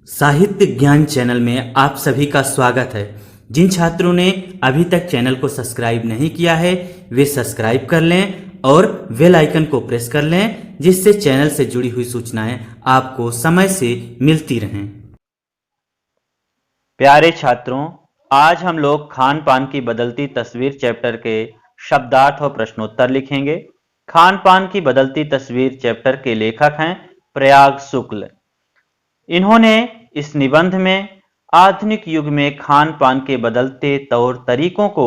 साहित्य ज्ञान चैनल में आप सभी का स्वागत है। जिन छात्रों ने अभी तक चैनल को सब्सक्राइब नहीं किया है वे सब्सक्राइब कर लें और बेल आइकन को प्रेस कर लें, जिससे चैनल से जुड़ी हुई सूचनाएं आपको समय से मिलती रहें। प्यारे छात्रों, आज हम लोग खान पान की बदलती तस्वीर चैप्टर के शब्दार्थ और प्रश्नोत्तर लिखेंगे। खान पान की बदलती तस्वीर चैप्टर के लेखक हैं प्रयाग शुक्ल। इन्होंने इस निबंध में आधुनिक युग में खान पान के बदलते तौर तरीकों को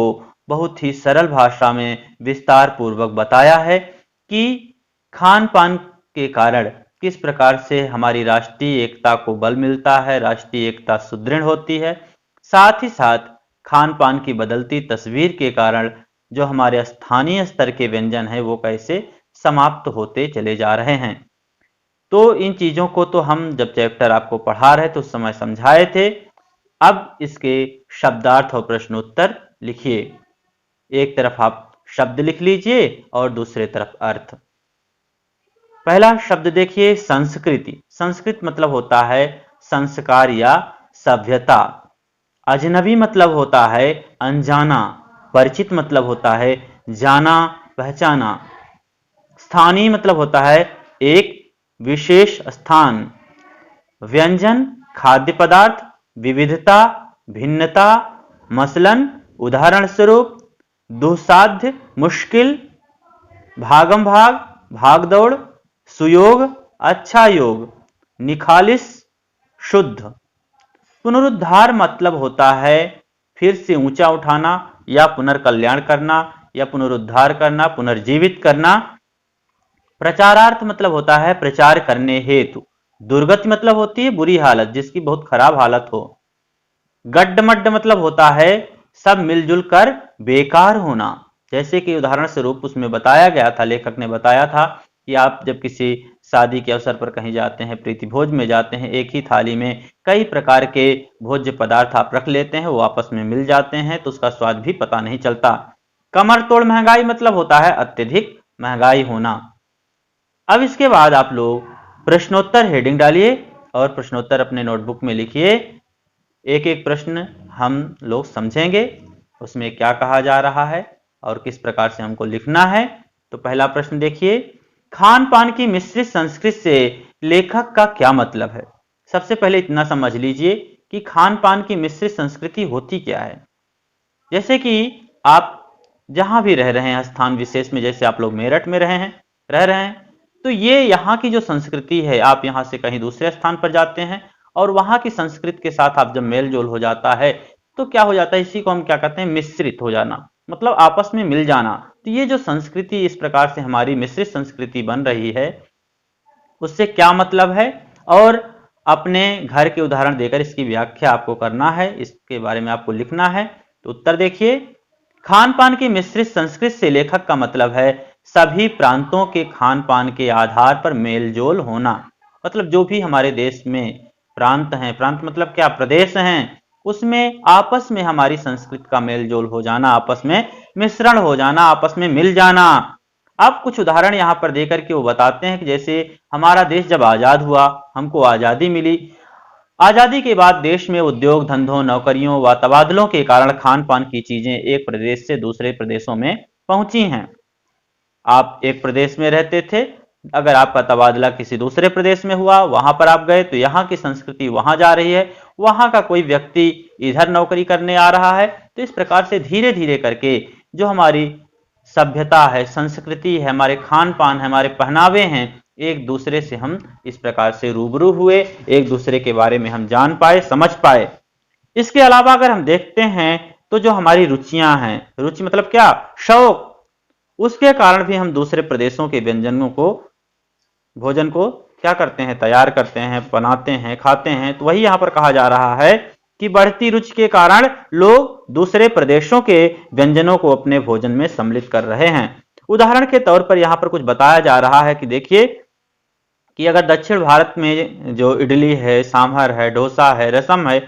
बहुत ही सरल भाषा में विस्तार पूर्वक बताया है कि खान पान के कारण किस प्रकार से हमारी राष्ट्रीय एकता को बल मिलता है, राष्ट्रीय एकता सुदृढ़ होती है। साथ ही साथ खान पान की बदलती तस्वीर के कारण जो हमारे स्थानीय स्तर के व्यंजन हैं वो कैसे समाप्त होते चले जा रहे हैं। तो इन चीजों को तो हम जब चैप्टर आपको पढ़ा रहे थे उस समय समझाए थे। अब इसके शब्दार्थ और प्रश्नोत्तर लिखिए। एक तरफ आप शब्द लिख लीजिए और दूसरे तरफ अर्थ। पहला शब्द देखिए, संस्कृति। संस्कृत मतलब होता है संस्कार या सभ्यता। अजनबी मतलब होता है अनजाना। परिचित मतलब होता है जाना पहचाना। स्थानीय मतलब होता है एक विशेष स्थान। व्यंजन खाद्य पदार्थ, विविधता, भिन्नता। मसलन उदाहरण स्वरूप दुस्साध्य मुश्किल, भागम भाग भागदौड़, सुयोग अच्छा योग, निखालिस शुद्ध। पुनरुद्धार मतलब होता है फिर से ऊंचा उठाना या पुनर्कल्याण करना या पुनरुद्धार करना, पुनर्जीवित करना। प्रचारार्थ मतलब होता है प्रचार करने हेतु। दुर्गति मतलब होती है बुरी हालत, जिसकी बहुत खराब हालत हो। गड्डमड्ड मतलब होता है सब मिलजुल कर बेकार होना। जैसे कि उदाहरण स्वरूप उसमें बताया गया था, लेखक ने बताया था कि आप जब किसी शादी के अवसर पर कहीं जाते हैं, प्रीति भोज में जाते हैं, एक ही थाली में कई प्रकार के भोज्य पदार्थ आप रख लेते हैं, वो आपस में मिल जाते हैं तो उसका स्वाद भी पता नहीं चलता। कमर तोड़ महंगाई मतलब होता है अत्यधिक महंगाई होना। अब इसके बाद आप लोग प्रश्नोत्तर हेडिंग डालिए और प्रश्नोत्तर अपने नोटबुक में लिखिए। एक एक प्रश्न हम लोग समझेंगे, उसमें क्या कहा जा रहा है और किस प्रकार से हमको लिखना है। तो पहला प्रश्न देखिए, खान पान की मिश्रित संस्कृति से लेखक का क्या मतलब है। सबसे पहले इतना समझ लीजिए कि खान पान की मिश्रित संस्कृति होती क्या है। जैसे कि आप जहां भी रह रहे हैं स्थान विशेष में, जैसे आप लोग मेरठ में रह रहे हैं तो ये यहाँ की जो संस्कृति है, आप यहाँ से कहीं दूसरे स्थान पर जाते हैं और वहां की संस्कृति के साथ आप जब मेल जोल हो जाता है तो क्या हो जाता है, इसी को हम क्या कहते हैं, मिश्रित हो जाना, मतलब आपस में मिल जाना। तो ये जो संस्कृति इस प्रकार से हमारी मिश्रित संस्कृति बन रही है, उससे क्या मतलब है और अपने घर के उदाहरण देकर इसकी व्याख्या आपको करना है, इसके बारे में आपको लिखना है। तो उत्तर देखिए, खान पान की मिश्रित संस्कृति से लेखक का मतलब है सभी प्रांतों के खान पान के आधार पर मेल जोल होना। मतलब जो भी हमारे देश में प्रांत हैं, प्रांत मतलब क्या, प्रदेश हैं, उसमें आपस में हमारी संस्कृति का मेल जोल हो जाना, आपस में मिश्रण हो जाना, आपस में मिल जाना। अब कुछ उदाहरण यहाँ पर देकर के वो बताते हैं कि जैसे हमारा देश जब आजाद हुआ, हमको आजादी मिली, आजादी के बाद देश में उद्योग धंधों, नौकरियों व तबादलों के कारण खान पान की चीजें एक प्रदेश से दूसरे प्रदेशों में पहुंची हैं। आप एक प्रदेश में रहते थे, अगर आपका तबादला किसी दूसरे प्रदेश में हुआ, वहां पर आप गए तो यहाँ की संस्कृति वहां जा रही है, वहां का कोई व्यक्ति इधर नौकरी करने आ रहा है। तो इस प्रकार से धीरे धीरे करके जो हमारी सभ्यता है, संस्कृति है, हमारे खान पान है, हमारे पहनावे हैं, एक दूसरे से हम इस प्रकार से रूबरू हुए, एक दूसरे के बारे में हम जान पाए, समझ पाए। इसके अलावा अगर हम देखते हैं तो जो हमारी रुचियां हैं, रुचि मतलब क्या, शौक, उसके कारण भी हम दूसरे प्रदेशों के व्यंजनों को, भोजन को क्या करते हैं, तैयार करते हैं, बनाते हैं, खाते हैं। तो वही यहां पर कहा जा रहा है कि बढ़ती रुचि के कारण लोग दूसरे प्रदेशों के व्यंजनों को अपने भोजन में सम्मिलित कर रहे हैं। उदाहरण के तौर पर यहां पर कुछ बताया जा रहा है कि देखिए कि अगर दक्षिण भारत में जो इडली है, सांभर है, डोसा है, रसम है,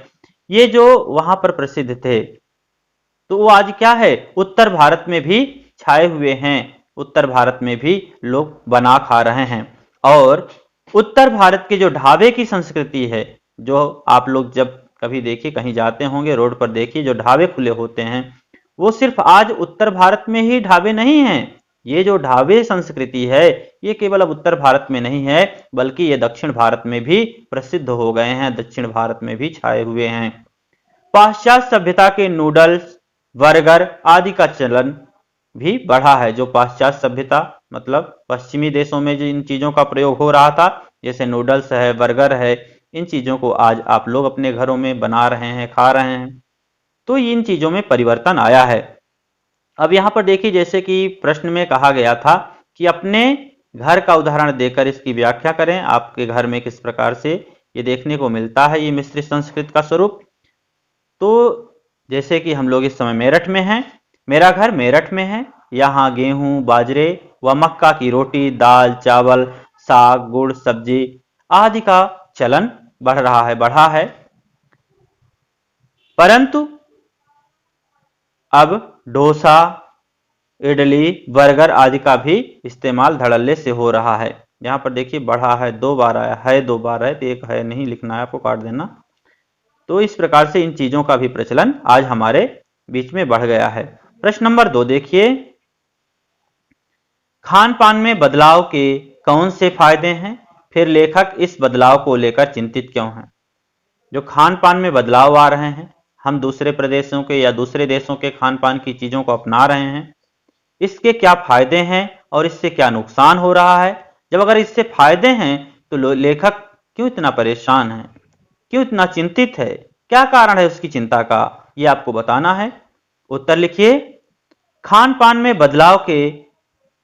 ये जो वहां पर प्रसिद्ध थे, तो वो आज क्या है, उत्तर भारत में भी छाए हुए हैं। उत्तर भारत में भी लोग बना खा रहे हैं। और उत्तर भारत के जो ढाबे की संस्कृति है, जो आप लोग जब कभी देखिए कहीं जाते होंगे रोड पर देखिए जो ढाबे खुले होते हैं, वो सिर्फ आज उत्तर भारत में ही ढाबे नहीं हैं। ये जो ढाबे संस्कृति है ये केवल अब उत्तर भारत में नहीं है, बल्कि ये दक्षिण भारत में भी प्रसिद्ध हो गए हैं, दक्षिण भारत में भी छाए हुए हैं। पाश्चात्य सभ्यता के नूडल्स, बर्गर आदि का चलन भी बढ़ा है। जो पाश्चात्य सभ्यता मतलब पश्चिमी देशों में जिन चीजों का प्रयोग हो रहा था, जैसे नूडल्स है, बर्गर है, इन चीजों को आज आप लोग अपने घरों में बना रहे हैं, खा रहे हैं, तो इन चीजों में परिवर्तन आया है। अब यहां पर देखिए, जैसे कि प्रश्न में कहा गया था कि अपने घर का उदाहरण देकर इसकी व्याख्या करें। आपके घर में किस प्रकार से ये देखने को मिलता है ये मिश्रित संस्कृति का स्वरूप। तो जैसे कि हम लोग इस समय मेरठ में हैं, मेरा घर मेरठ में है, यहाँ गेहूं, बाजरे व मक्का की रोटी, दाल, चावल, साग, गुड़, सब्जी आदि का चलन बढ़ा है। परंतु अब डोसा, इडली, बर्गर आदि का भी इस्तेमाल धड़ल्ले से हो रहा है। यहाँ पर देखिए बढ़ा है, 2 बार आया है, 2 बार है, तो एक है नहीं लिखना है, आपको काट देना। तो इस प्रकार से इन चीजों का भी प्रचलन आज हमारे बीच में बढ़ गया है। प्रश्न नंबर 2 देखिए, खान पान में बदलाव के कौन से फायदे हैं, फिर लेखक इस बदलाव को लेकर चिंतित क्यों हैं। जो खान पान में बदलाव आ रहे हैं, हम दूसरे प्रदेशों के या दूसरे देशों के खान पान की चीजों को अपना रहे हैं, इसके क्या फायदे हैं और इससे क्या नुकसान हो रहा है। जब अगर इससे फायदे हैं तो लेखक क्यों इतना परेशान है, क्यों इतना चिंतित है, क्या कारण है उसकी चिंता का, ये आपको बताना है। उत्तर लिखिए, खान पान में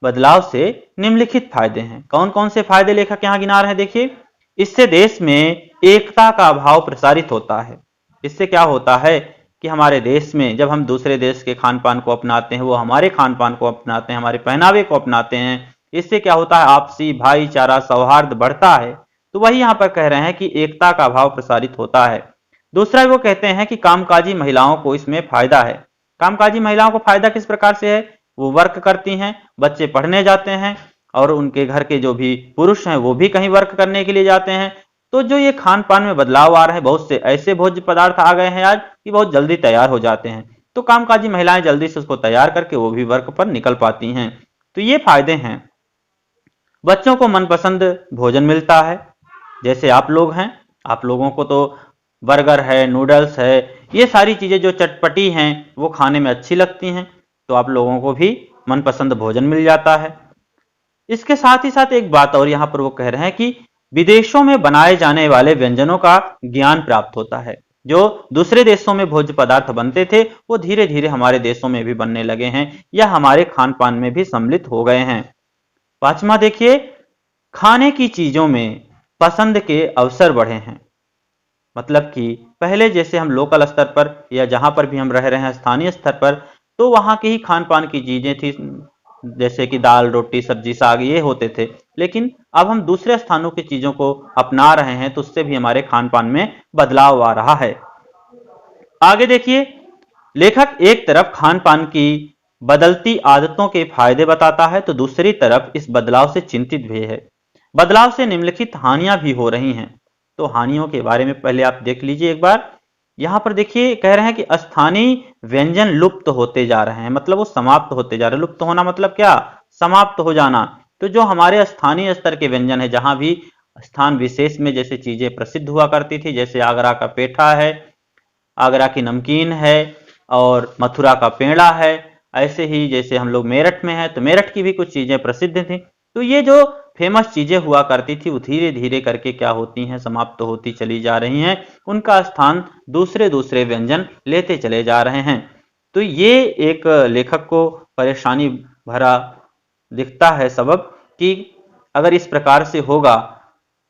बदलाव से निम्नलिखित फायदे हैं। कौन कौन से फायदे लेखक यहां गिना रहे हैं, देखिए। इससे देश में एकता का भाव प्रसारित होता है। इससे क्या होता है कि हमारे देश में जब हम दूसरे देश के खान पान को अपनाते हैं, वो हमारे खान पान को अपनाते हैं, हमारे पहनावे को अपनाते हैं, इससे क्या होता है, आपसी भाईचारा, सौहार्द बढ़ता है। तो वही यहां पर कह रहे हैं कि एकता का भाव प्रसारित होता है। दूसरा वो कहते हैं कि कामकाजी महिलाओं को इसमें फायदा है। कामकाजी महिलाओं को फायदा किस प्रकार से है, वो वर्क करती हैं, बच्चे पढ़ने जाते हैं और उनके घर के जो भी पुरुष हैं वो भी कहीं वर्क करने के लिए जाते हैं। तो जो ये खान पान में बदलाव आ रहे हैं, बहुत से ऐसे भोज्य पदार्थ आ गए हैं आज कि बहुत जल्दी तैयार हो जाते हैं, तो कामकाजी महिलाएं जल्दी से उसको तैयार करके वो भी वर्क पर निकल पाती हैं। तो ये फायदे हैं। बच्चों को मनपसंद भोजन मिलता है, जैसे आप लोग हैं, आप लोगों को तो बर्गर है, नूडल्स है, ये सारी चीजें जो चटपटी हैं वो खाने में अच्छी लगती हैं, तो आप लोगों को भी मनपसंद भोजन मिल जाता है। इसके साथ ही साथ एक बात और यहां पर वो कह रहे हैं कि विदेशों में बनाए जाने वाले व्यंजनों का ज्ञान प्राप्त होता है। जो दूसरे देशों में भोज्य पदार्थ बनते थे वो धीरे धीरे हमारे देशों में भी बनने लगे हैं या हमारे खान पान में भी सम्मिलित हो गए हैं। पांचवा देखिए, खाने की चीजों में पसंद के अवसर बढ़े हैं। मतलब कि पहले जैसे हम लोकल स्तर पर या जहां पर भी हम रह रहे हैं स्थानीय स्तर पर, तो वहां की ही खान पान की चीजें थी, जैसे कि दाल, रोटी, सब्जी, साग ये होते थे। लेकिन अब हम दूसरे स्थानों की चीजों को अपना रहे हैं, तो उससे भी हमारे खान पान में बदलाव आ रहा है। आगे देखिए, लेखक एक तरफ खान पान की बदलती आदतों के फायदे बताता है, तो दूसरी तरफ इस बदलाव से चिंतित भी है। बदलाव से निम्नलिखित हानियां भी हो रही हैं, तो हानियों के बारे में पहले आप देख लीजिए एक बार। यहां पर देखिए कह रहे हैं कि स्थानीय व्यंजन लुप्त होते जा रहे हैं, मतलब वो समाप्त होते जा रहे हैं। लुप्त होना मतलब क्या, समाप्त हो जाना। तो जो हमारे स्थानीय स्तर के व्यंजन है, जहां भी स्थान विशेष में जैसे चीजें प्रसिद्ध हुआ करती थी, जैसे आगरा का पेठा है, आगरा की नमकीन है और मथुरा का पेड़ा है, ऐसे ही जैसे हम लोग मेरठ में हैं तो मेरठ की भी कुछ चीजें प्रसिद्ध थी। तो ये जो फेमस चीजें हुआ करती थी वो धीरे धीरे करके क्या होती हैं, समाप्त होती चली जा रही हैं। उनका स्थान दूसरे दूसरे व्यंजन लेते चले जा रहे हैं। तो ये एक लेखक को परेशानी भरा दिखता है सबब कि अगर इस प्रकार से होगा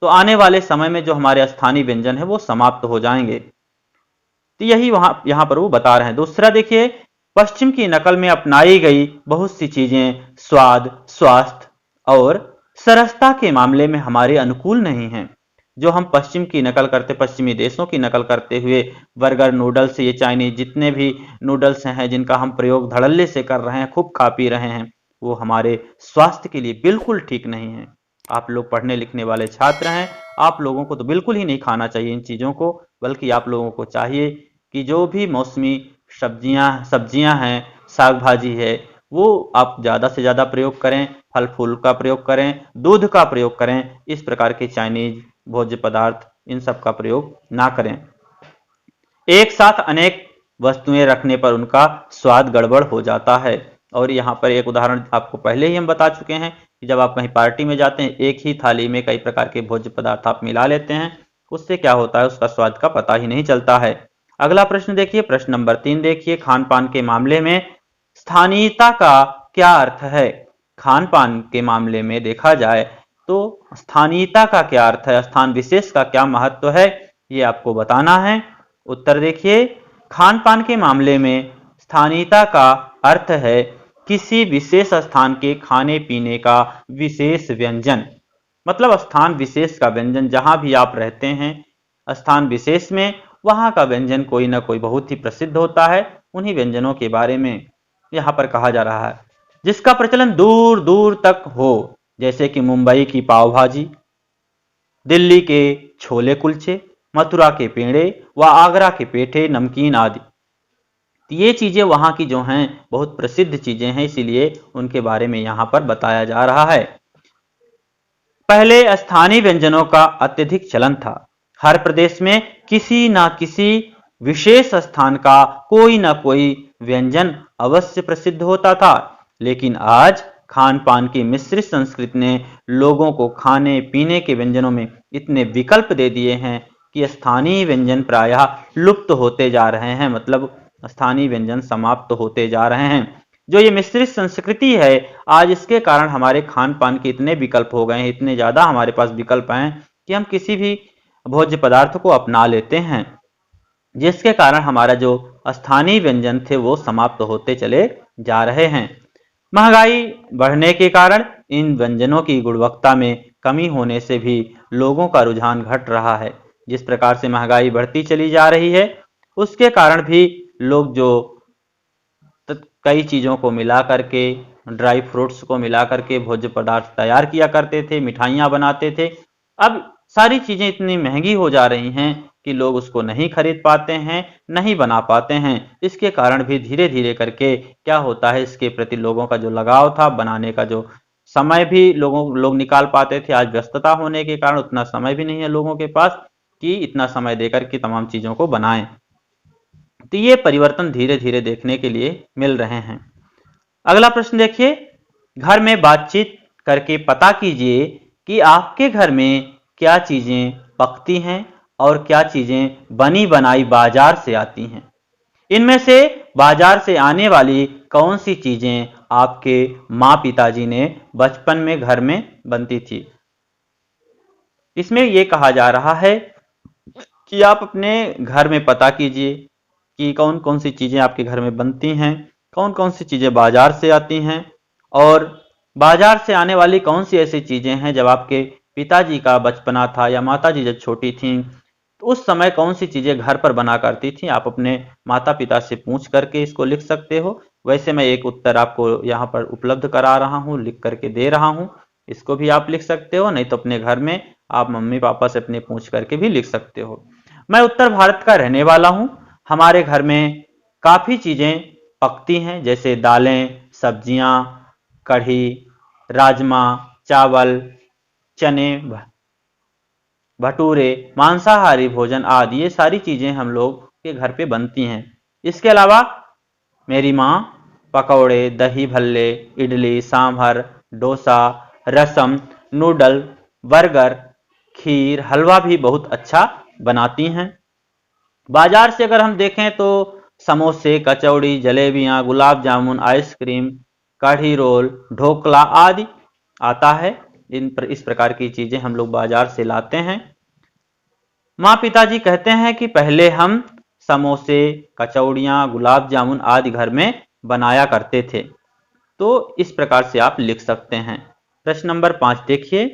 तो आने वाले समय में जो हमारे स्थानीय व्यंजन है वो समाप्त हो जाएंगे। तो यही यहां पर वो बता रहे हैं। दूसरा देखिए, पश्चिम की नकल में अपनाई गई बहुत सी चीजें स्वाद, स्वास्थ्य और सरसता के मामले में हमारे अनुकूल नहीं हैं। जो हम पश्चिम की नकल करते, पश्चिमी देशों की नकल करते हुए बर्गर, नूडल्स, ये चाइनीज जितने भी नूडल्स हैं जिनका हम प्रयोग धड़ल्ले से कर रहे हैं, खूब खा पी रहे हैं, वो हमारे स्वास्थ्य के लिए बिल्कुल ठीक नहीं है। आप लोग पढ़ने लिखने वाले छात्र हैं, आप लोगों को तो बिल्कुल ही नहीं खाना चाहिए इन चीज़ों को, बल्कि आप लोगों को चाहिए कि जो भी मौसमी सब्जियां हैं, साग भाजी है, वो आप ज़्यादा से ज़्यादा प्रयोग करें, फल फूल का प्रयोग करें, दूध का प्रयोग करें। इस प्रकार के चाइनीज भोज्य पदार्थ इन सब का प्रयोग ना करें। एक साथ अनेक वस्तुएं रखने पर उनका स्वाद गड़बड़ हो जाता है। और यहाँ पर एक उदाहरण आपको पहले ही हम बता चुके हैं कि जब आप कहीं पार्टी में जाते हैं, एक ही थाली में कई प्रकार के भोज्य पदार्थ आप मिला लेते हैं, उससे क्या होता है, उसका स्वाद का पता ही नहीं चलता है। अगला प्रश्न देखिए, प्रश्न नंबर 3 देखिए, खान पान के मामले में स्थानीयता का क्या अर्थ है। खान पान के मामले में देखा जाए तो स्थानीयता का क्या अर्थ है, स्थान विशेष का क्या महत्व है, ये आपको बताना है। उत्तर देखिए, खान पान के मामले में स्थानीयता का अर्थ है किसी विशेष स्थान के खाने पीने का विशेष व्यंजन। मतलब स्थान विशेष का व्यंजन, जहां भी आप रहते हैं स्थान विशेष में, वहां का व्यंजन कोई ना कोई बहुत ही प्रसिद्ध होता है। उन्हीं व्यंजनों के बारे में यहाँ पर कहा जा रहा है, जिसका प्रचलन दूर दूर तक हो, जैसे कि मुंबई की पाव भाजी, दिल्ली के छोले कुलचे, मथुरा के पेड़े व आगरा के पेठे नमकीन आदि। ये चीजें वहां की जो हैं बहुत प्रसिद्ध चीजें हैं, इसीलिए उनके बारे में यहाँ पर बताया जा रहा है। पहले स्थानीय व्यंजनों का अत्यधिक चलन था। हर प्रदेश में किसी न किसी विशेष स्थान का कोई न कोई व्यंजन अवश्य प्रसिद्ध होता था। लेकिन आज खान पान की मिश्रित संस्कृति ने लोगों को खाने पीने के व्यंजनों में इतने विकल्प दे दिए हैं कि स्थानीय व्यंजन प्रायः लुप्त होते जा रहे हैं। मतलब स्थानीय व्यंजन समाप्त होते जा रहे हैं। जो ये मिश्रित संस्कृति है, आज इसके कारण हमारे खान पान के इतने विकल्प हो गए हैं, इतने ज्यादा हमारे पास विकल्प हैं कि हम किसी भी भोज्य पदार्थ को अपना लेते हैं, जिसके कारण हमारा जो स्थानीय व्यंजन थे वो समाप्त होते चले जा रहे हैं। महंगाई बढ़ने के कारण इन व्यंजनों की गुणवत्ता में कमी होने से भी लोगों का रुझान घट रहा है। जिस प्रकार से महंगाई बढ़ती चली जा रही है, उसके कारण भी लोग जो कई चीज़ों को मिला करके, ड्राई फ्रूट्स को मिला करके भोज्य पदार्थ तैयार किया करते थे, मिठाइयाँ बनाते थे, अब सारी चीज़ें इतनी महंगी हो जा रही हैं कि लोग उसको नहीं खरीद पाते हैं, नहीं बना पाते हैं। इसके कारण भी धीरे धीरे करके क्या होता है, इसके प्रति लोगों का जो लगाव था, बनाने का जो समय भी लोग निकाल पाते थे, आज व्यस्तता होने के कारण उतना समय भी नहीं है लोगों के पास कि इतना समय देकर के तमाम चीज़ों को बनाएं। तो ये परिवर्तन धीरे धीरे देखने के लिए मिल रहे हैं। अगला प्रश्न देखिए, घर में बातचीत करके पता कीजिए कि आपके घर में क्या चीजें पकती हैं और क्या चीजें बनी बनाई बाजार से आती हैं। इनमें से बाजार से आने वाली कौन सी चीजें आपके माँ पिताजी ने बचपन में घर में बनती थी। इसमें यह कहा जा रहा है कि आप अपने घर में पता कीजिए कि कौन कौन सी चीजें आपके घर में बनती हैं, कौन कौन सी चीजें बाजार से आती हैं, और बाजार से आने वाली कौन सी ऐसी चीजें हैं जब आपके पिताजी का बचपना था या माताजी जब छोटी थीं, तो उस समय कौन सी चीजें घर पर बना करती थी। आप अपने माता पिता से पूछ करके इसको लिख सकते हो। वैसे मैं एक उत्तर आपको यहाँ पर उपलब्ध करा रहा हूँ, लिख करके दे रहा हूँ, इसको भी आप लिख सकते हो, नहीं तो अपने घर में आप मम्मी पापा से अपने पूछ करके भी लिख सकते हो। मैं उत्तर भारत का रहने वाला हूँ। हमारे घर में काफ़ी चीज़ें पकती हैं, जैसे दालें, सब्जियां, कढ़ी, राजमा, चावल, चने, भटूरे, मांसाहारी भोजन आदि, ये सारी चीज़ें हम लोग के घर पे बनती हैं। इसके अलावा मेरी माँ पकौड़े, दही भल्ले, इडली, सांभर, डोसा, रसम, नूडल, बर्गर, खीर, हलवा भी बहुत अच्छा बनाती हैं। बाजार से अगर हम देखें तो समोसे, कचौड़ी, जलेबियां, गुलाब जामुन, आइसक्रीम, कढ़ी रोल, ढोकला आदि आता है। इस प्रकार की चीजें हम लोग बाजार से लाते हैं। माँ पिताजी कहते हैं कि पहले हम समोसे, कचौड़ियां, गुलाब जामुन आदि घर में बनाया करते थे। तो इस प्रकार से आप लिख सकते हैं। प्रश्न नंबर 5 देखिए,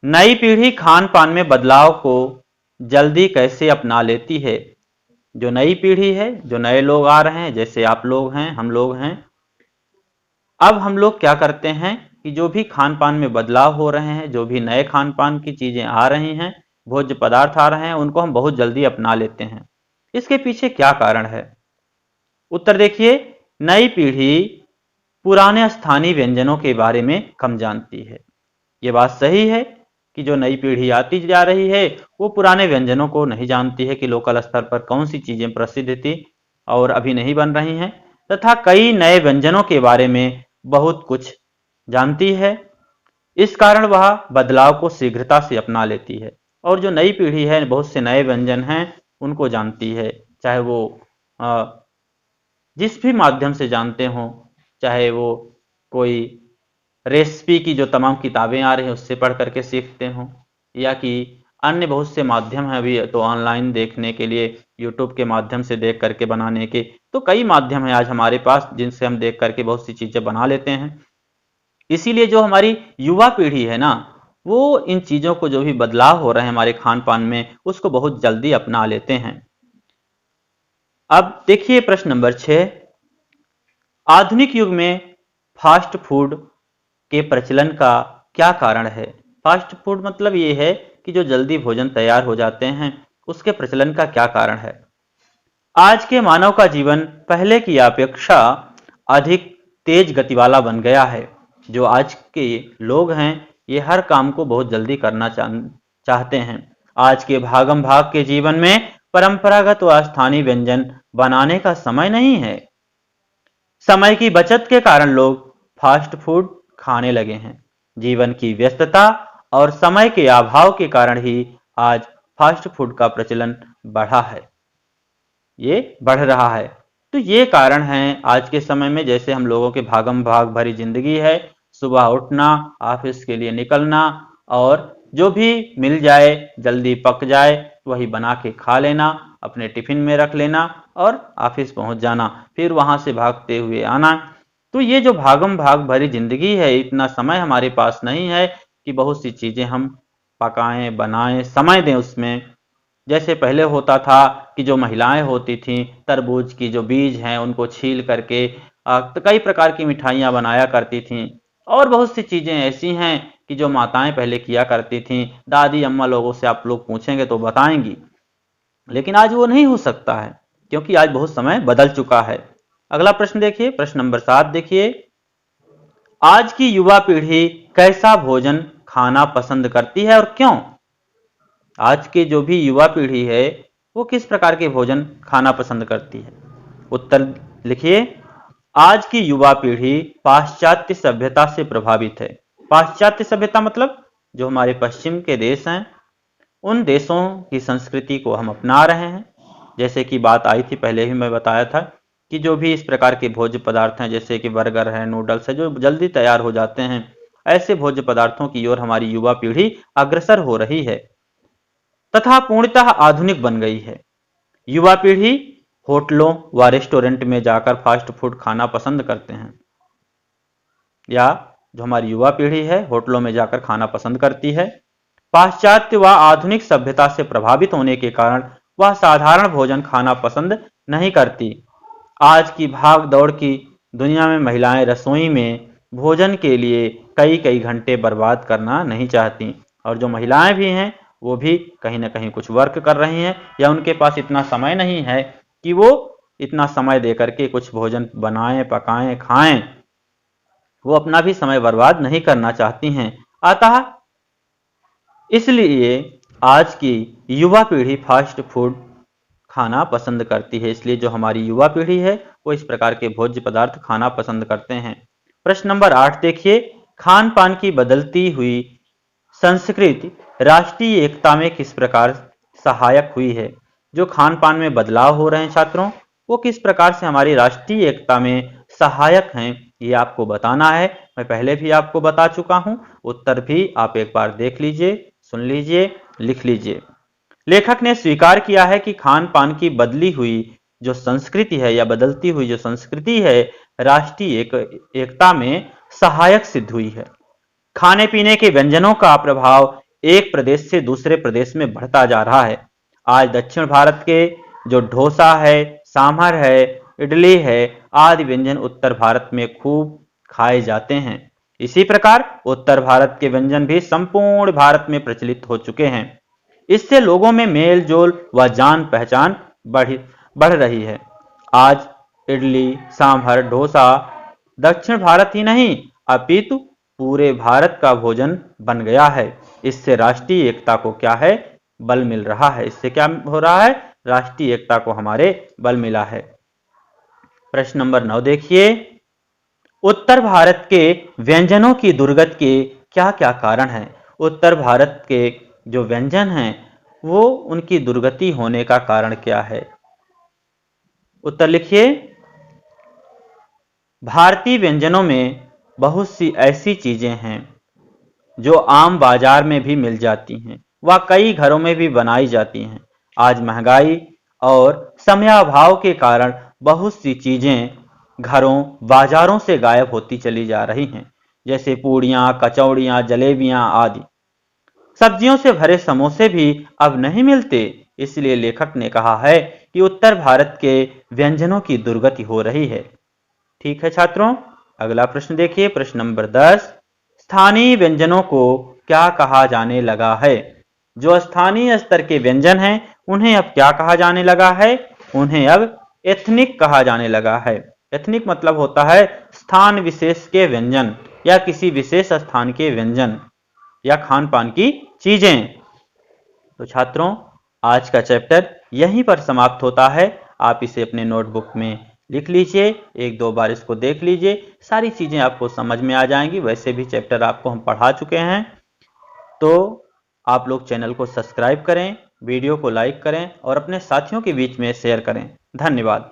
नई पीढ़ी खान पान में बदलाव को जल्दी कैसे अपना लेती है। जो नई पीढ़ी है, जो नए लोग आ रहे हैं, जैसे आप लोग हैं, हम लोग हैं, अब हम लोग क्या करते हैं कि जो भी खान पान में बदलाव हो रहे हैं, जो भी नए खान पान की चीजें आ रही हैं, भोज्य पदार्थ आ रहे हैं, उनको हम बहुत जल्दी अपना लेते हैं। इसके पीछे क्या कारण है? उत्तर देखिए, नई पीढ़ी पुराने स्थानीय व्यंजनों के बारे में कम जानती है। ये बात सही है कि जो नई पीढ़ी आती जा रही है वो पुराने व्यंजनों को नहीं जानती है कि लोकल स्तर पर कौन सी चीजें प्रसिद्ध थी और अभी नहीं बन रही हैं, तथा कई नए व्यंजनों के बारे में बहुत कुछ जानती है। इस कारण वह बदलाव को शीघ्रता से अपना लेती है, और जो नई पीढ़ी है बहुत से नए व्यंजन हैं उनको जानती है, चाहे वो जिस भी माध्यम से जानते हों, चाहे वो कोई रेसिपी की जो तमाम किताबें आ रही हैं उससे पढ़ करके सीखते हों, या कि अन्य बहुत से माध्यम हैं अभी तो ऑनलाइन देखने के लिए, यूट्यूब के माध्यम से देख करके बनाने के, तो कई माध्यम हैं आज हमारे पास जिनसे हम देख करके बहुत सी चीजें बना लेते हैं। इसीलिए जो हमारी युवा पीढ़ी है ना, वो इन चीजों को जो भी बदलाव हो रहे हैं हमारे खान पान में उसको बहुत जल्दी अपना लेते हैं। अब देखिए प्रश्न नंबर 6, आधुनिक युग में फास्ट फूड के प्रचलन का क्या कारण है? फास्ट फूड मतलब ये है कि जो जल्दी भोजन तैयार हो जाते हैं, उसके प्रचलन का क्या कारण है? आज के मानव का जीवन पहले की अपेक्षा अधिक तेज गति वाला बन गया है। जो आज के लोग हैं ये हर काम को बहुत जल्दी करना चाहते हैं। आज के भागम भाग के जीवन में परंपरागत व स्थानीय व्यंजन बनाने का समय नहीं है। समय की बचत के कारण लोग फास्ट फूड खाने लगे हैं। जीवन की व्यस्तता और समय के अभाव के कारण ही आज फास्ट फूड का प्रचलन बढ़ा है, ये बढ़ रहा है। तो ये कारण हैं आज के समय में, जैसे हम लोगों के भागम भाग भरी जिंदगी है, सुबह उठना, ऑफिस के लिए निकलना, और जो भी मिल जाए जल्दी पक जाए वही बना के खा लेना, अपने टिफिन में रख लेना और ऑफिस पहुंच जाना, फिर वहां से भागते हुए आना। तो ये जो भागम भाग भरी जिंदगी है, इतना समय हमारे पास नहीं है कि बहुत सी चीजें हम पकाएं, बनाएं, समय दें उसमें। जैसे पहले होता था कि जो महिलाएं होती थीं, तरबूज की जो बीज हैं उनको छील करके तो कई प्रकार की मिठाइयाँ बनाया करती थीं, और बहुत सी चीज़ें ऐसी हैं कि जो माताएं पहले किया करती थीं। दादी अम्मा लोगों से आप लोग पूछेंगे तो बताएंगी, लेकिन आज वो नहीं हो सकता है क्योंकि आज बहुत समय बदल चुका है। अगला प्रश्न देखिए, प्रश्न नंबर 7 देखिए, आज की युवा पीढ़ी कैसा भोजन खाना पसंद करती है और क्यों? आज की जो भी युवा पीढ़ी है वो किस प्रकार के भोजन खाना पसंद करती है? उत्तर लिखिए, आज की युवा पीढ़ी पाश्चात्य सभ्यता से प्रभावित है। पाश्चात्य सभ्यता मतलब जो हमारे पश्चिम के देश हैं, उन देशों की संस्कृति को हम अपना रहे हैं। जैसे कि बात आई थी पहले ही मैं बताया था कि जो भी इस प्रकार के भोज्य पदार्थ हैं, जैसे कि बर्गर है, नूडल्स है, जो जल्दी तैयार हो जाते हैं, ऐसे भोज्य पदार्थों की ओर हमारी युवा पीढ़ी अग्रसर हो रही है तथा पूर्णतः आधुनिक बन गई है। युवा पीढ़ी होटलों व रेस्टोरेंट में जाकर फास्ट फूड खाना पसंद करते हैं, या जो हमारी युवा पीढ़ी है होटलों में जाकर खाना पसंद करती है। पाश्चात्य व आधुनिक सभ्यता से प्रभावित होने के कारण वह साधारण भोजन खाना पसंद नहीं करती। आज की भाग दौड़ की दुनिया में महिलाएं रसोई में भोजन के लिए कई कई घंटे बर्बाद करना नहीं चाहती, और जो महिलाएं भी हैं वो भी कहीं ना कहीं कुछ वर्क कर रही हैं, या उनके पास इतना समय नहीं है कि वो इतना समय दे करके कुछ भोजन बनाएं, पकाएं, खाएं। वो अपना भी समय बर्बाद नहीं करना चाहती हैं। अतः इसलिए आज की युवा पीढ़ी फास्ट फूड खाना पसंद करती है। इसलिए जो हमारी युवा पीढ़ी है वो इस प्रकार के भोज्य पदार्थ खाना पसंद करते हैं। प्रश्न नंबर 8 देखिए, खान पान की बदलती हुई संस्कृति राष्ट्रीय एकता में किस प्रकार सहायक हुई है? जो खान पान में बदलाव हो रहे हैं छात्रों, वो किस प्रकार से हमारी राष्ट्रीय एकता में सहायक हैं, ये आपको बताना है। मैं पहले भी आपको बता चुका हूं, उत्तर भी आप एक बार देख लीजिए, सुन लीजिए, लिख लीजिए। लेखक ने स्वीकार किया है कि खान पान की बदली हुई जो संस्कृति है या बदलती हुई जो संस्कृति है राष्ट्रीय एकता में सहायक सिद्ध हुई है। खाने पीने के व्यंजनों का प्रभाव एक प्रदेश से दूसरे प्रदेश में बढ़ता जा रहा है। आज दक्षिण भारत के जो डोसा है, सांभर है, इडली है आदि व्यंजन उत्तर भारत में खूब खाए जाते हैं। इसी प्रकार उत्तर भारत के व्यंजन भी संपूर्ण भारत में प्रचलित हो चुके हैं। इससे लोगों में मेल जोल व जान पहचान बढ़ रही है। आज इडली, सांभर, डोसा दक्षिण भारत ही नहीं अपितु पूरे भारत का भोजन बन गया है। इससे राष्ट्रीय एकता को क्या है, बल मिल रहा है। इससे क्या हो रहा है, राष्ट्रीय एकता को हमारे बल मिला है। प्रश्न नंबर 9 देखिए, उत्तर भारत के व्यंजनों की दुर्गति के क्या क्या कारण हैं। उत्तर भारत के जो व्यंजन हैं वो उनकी दुर्गति होने का कारण क्या है। उत्तर लिखिए। भारतीय व्यंजनों में बहुत सी ऐसी चीजें हैं जो आम बाजार में भी मिल जाती हैं व कई घरों में भी बनाई जाती हैं। आज महंगाई और समयाभाव के कारण बहुत सी चीजें घरों बाजारों से गायब होती चली जा रही हैं, जैसे पूड़ियाँ, कचौड़ियाँ, जलेबियाँ आदि। सब्जियों से भरे समोसे भी अब नहीं मिलते। इसलिए लेखक ने कहा है कि उत्तर भारत के व्यंजनों की दुर्गति हो रही है। ठीक है छात्रों, अगला प्रश्न देखिए। प्रश्न नंबर 10, स्थानीय व्यंजनों को क्या कहा जाने लगा है। जो स्थानीय स्तर के व्यंजन हैं उन्हें अब क्या कहा जाने लगा है, उन्हें अब एथनिक कहा जाने लगा है। एथनिक मतलब होता है स्थान विशेष के व्यंजन या किसी विशेष स्थान के व्यंजन या खान पान की चीजें। तो छात्रों, आज का चैप्टर यहीं पर समाप्त होता है। आप इसे अपने नोटबुक में लिख लीजिए, एक दो बार इसको देख लीजिए, सारी चीजें आपको समझ में आ जाएंगी। वैसे भी चैप्टर आपको हम पढ़ा चुके हैं। तो आप लोग चैनल को सब्सक्राइब करें, वीडियो को लाइक करें और अपने साथियों के बीच में शेयर करें। धन्यवाद।